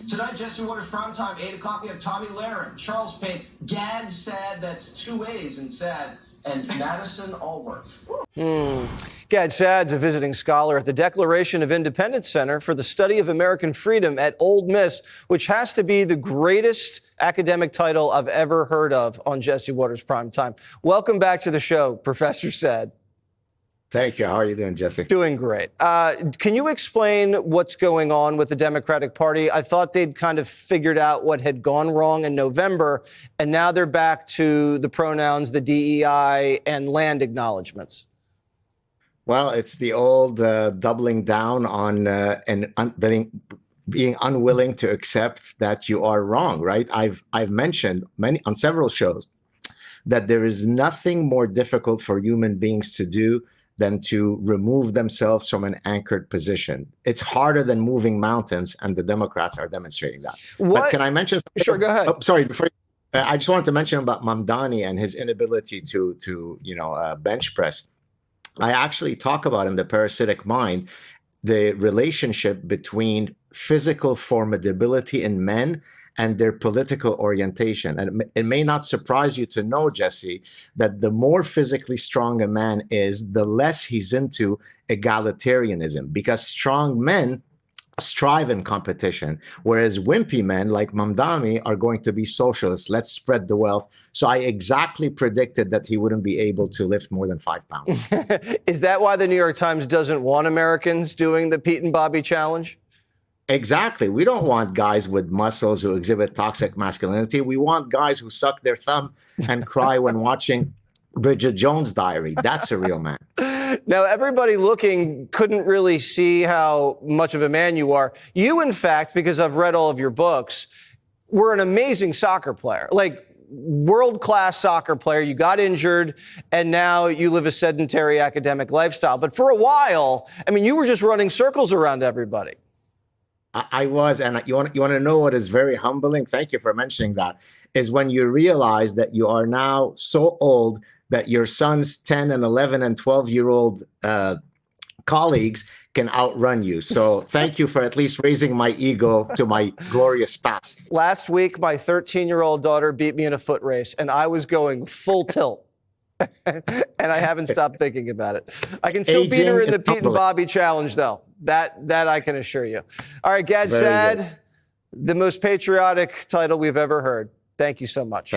Tonight, Jesse Waters Primetime, 8 o'clock, we have Tommy Lahren, Charles Payne, Gad Saad, that's 2 A's in Saad, and Madison Allworth. Gad Saad's a visiting scholar at the Declaration of Independence Center for the Study of American Freedom at Ole Miss, which has to be the greatest academic title I've ever heard of on Jesse Waters Primetime. Welcome back to the show, Professor Saad. Thank you. How are you doing, Jesse? Doing great. Can you explain what's going on with the Democratic Party? I thought they'd kind of figured out what had gone wrong in November, and now they're back to the pronouns, the DEI, and land acknowledgments. Well, it's the old doubling down on being unwilling to accept that you are wrong, right? I've mentioned on several shows that there is nothing more difficult for human beings to do than to remove themselves from an anchored position. It's harder than moving mountains, and the Democrats are demonstrating that. What? But can I mention something? Sure, go ahead. Oh, sorry, I just wanted to mention about Mamdani and his inability to bench press. I actually talk about in The Parasitic Mind the relationship between physical formidability in men and their political orientation. And it may not surprise you to know, Jesse, that the more physically strong a man is, the less he's into egalitarianism, because strong men strive in competition, whereas wimpy men like Mamdani are going to be socialists. Let's spread the wealth. So I exactly predicted that he wouldn't be able to lift more than 5 pounds. Is that why the New York Times doesn't want Americans doing the Pete and Bobby challenge? Exactly. We don't want guys with muscles who exhibit toxic masculinity. We want guys who suck their thumb and cry when watching Bridget Jones' Diary. That's a real man. Now, everybody looking couldn't really see how much of a man you are. You, in fact, because I've read all of your books, were an amazing soccer player, like world-class soccer player. You got injured, and now you live a sedentary academic lifestyle. But for a while, I mean, you were just running circles around everybody. I was, and you want to know what is very humbling? Thank you for mentioning that. Is when you realize that you are now so old that your son's 10 and 11 and 12-year-old colleagues can outrun you. So thank you for at least raising my ego to my glorious past. Last week, my 13-year-old daughter beat me in a foot race, and I was going full tilt. And I haven't stopped thinking about it. I can still beat her in the Pete and Bobby challenge, though. That I can assure you. All right, Gad Saad, the most patriotic title we've ever heard. Thank you so much.